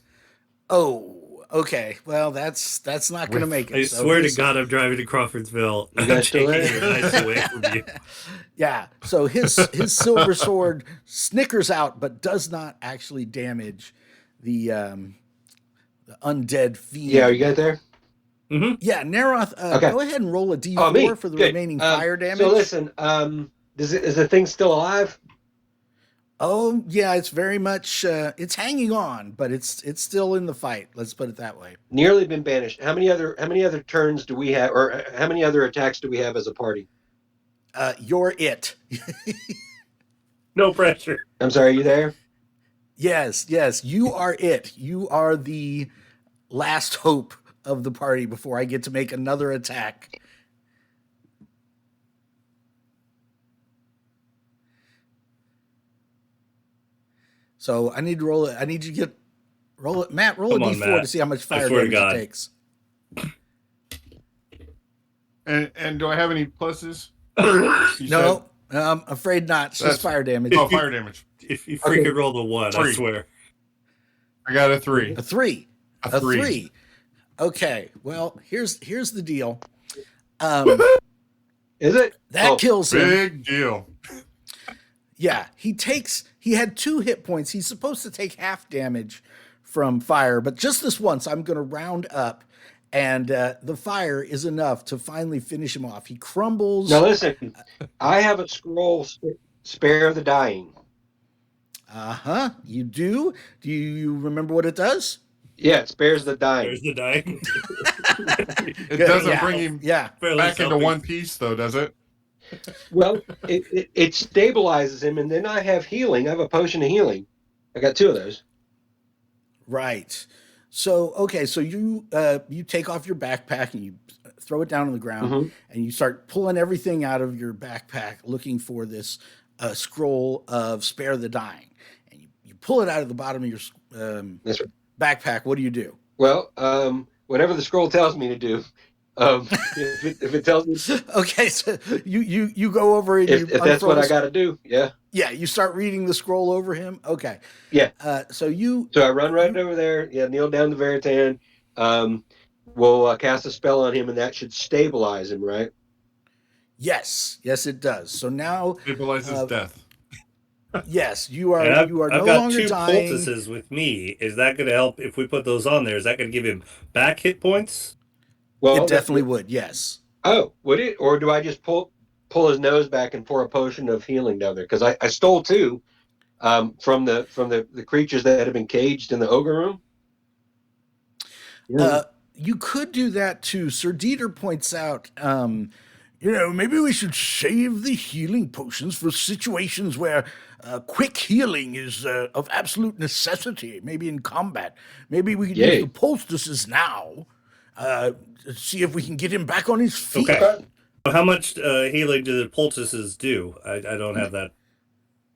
Oh, okay. Well, that's not going to With- make it. I So swear to his- God, I'm driving to Crawfordsville. You I'm guys still taking there? your knights away from you. Yeah. So his silver sword snickers out, but does not actually damage the undead fiend. Yeah, are you guys there? Mm-hmm. Yeah, Naroth, Okay. go ahead and roll a d4 Oh, me. for the Good. remaining fire damage. So listen, is the thing still alive? Oh, yeah, it's very much it's hanging on, but it's still in the fight. Let's put it that way. Nearly been banished. How many other turns do we have, or how many other attacks do we have as a party? You're it. No pressure. I'm sorry, are you there? Yes, you are it. You are the last hope of the party before I get to make another attack. So I need to roll it. I need you to roll it. Matt, roll Come a on, d4 Matt. to see how much I fire swear to damage God. it takes. And do I have any pluses? You No, I'm afraid not. It's just That's- fire damage. said- oh, fire damage. If you freaking Okay. roll the 1, I 3. swear. I got a 3. A 3. A 3. Okay. Well, here's the deal. Is it? That Oh, kills him. Big deal. Yeah, he had 2 hit points. He's supposed to take half damage from fire, but just this once, I'm going to round up, and the fire is enough to finally finish him off. He crumbles. Now listen, I have a scroll, spare the dying. You do? Do you remember what it does? Yeah, it spares the dying. There's the dying. It doesn't Yeah. bring him Yeah. Fairly back into selfish. one piece, though, does it? Well, it stabilizes him, and then I have healing. I have a potion of healing. I got 2 of those. Right. So, okay, so you take off your backpack and you throw it down on the ground, Mhm. and you start pulling everything out of your backpack looking for this scroll of Spare the Dying. And you pull it out of the bottom of your That's right. backpack. What do you do? Well, whatever the scroll tells me to do. If it tells me Okay, so you go over and if that's what I got to do, yeah. Yeah, you start reading the scroll over him. Okay. Yeah. So I run right over there. Yeah, kneel down to Veritan. We'll cast a spell on him, and that should stabilize him, right? yes, it does. So now, Stabilizes death. yes, you are And I've no got longer 2 dying. poultices with me. Is that going to help if we put those on there? Is that going to give him back hit points? Well, It definitely would. Yes. Oh, would it? Or do I just pull his nose back and pour a potion of healing down there? Because I stole 2 from the creatures that had been caged in the ogre room. You could do that too. Sir Dieter points out, maybe we should save the healing potions for situations where quick healing is of absolute necessity, maybe in combat. Maybe we could Yay. use the poultices now to see if we can get him back on his feet. Okay. How much healing do the poultices do? I don't have that.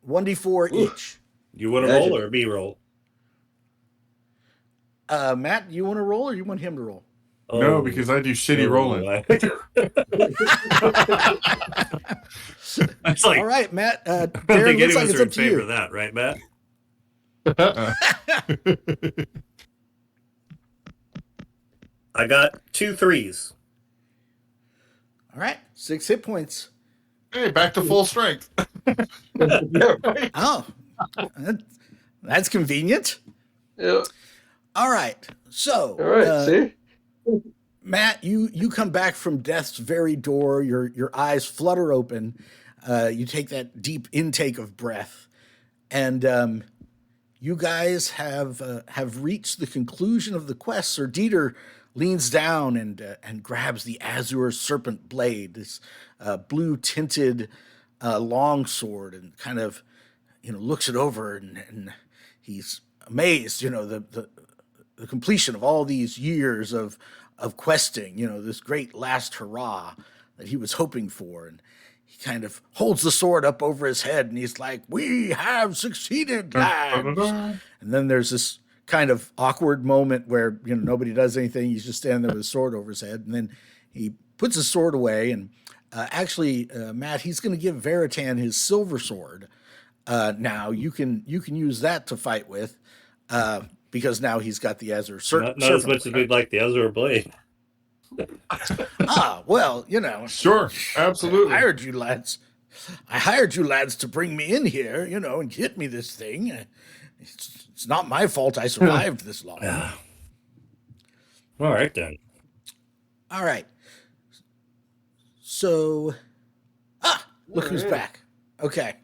1d4 each. You want to Imagine. roll or me roll? Matt, you want to roll or you want him to roll? No, because I do shitty rolling. It's like, All right, Matt. I don't Darren, think looks any like of it's us are in up to favor you. of that, right, Matt? I got 2 3s. All right, 6 hit points. Hey, back to full strength. Yeah, right. Oh, that's convenient. Yeah. All right, so All right. See. Matt, you come back from death's very door. Your eyes flutter open. You take that deep intake of breath, and you guys have reached the conclusion of the quest. Sir Dieter leans down and grabs the Azure Serpent Blade, this blue tinted longsword, and kind of looks it over, and he's amazed. The completion of all these years of questing, this great last hurrah that he was hoping for. And he kind of holds the sword up over his head and he's like, "We have succeeded, lads." And then there's this kind of awkward moment where, nobody does anything. He's just standing there with his sword over his head. And then he puts his sword away. And Matt, he's going to give Veritan his silver sword. now you can use that to fight with, because now he's got the Azure Serpent. Not as much as we'd like the Azure Blade. Well, Sure, absolutely. I hired you lads to bring me in here, and get me this thing. It's not my fault I survived this long. All right, then. All right. So, look who's back. Okay.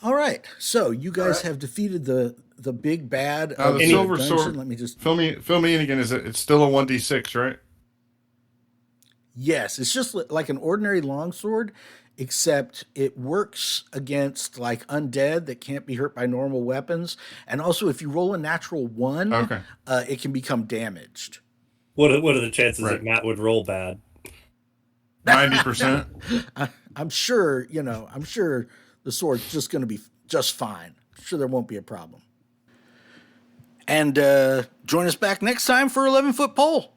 All right. So you guys have defeated the big bad. Now the silver dungeon. sword. Let me just fill me in again. It's still a 1d6, right? Yes, it's just like an ordinary longsword, except it works against like undead that can't be hurt by normal weapons, and also if you roll a natural 1, it can become damaged. What are the chances that Matt would roll bad? 90%. I'm sure. I'm sure the sword's just going to be just fine. I'm sure there won't be a problem. And join us back next time for 11-Foot Pole.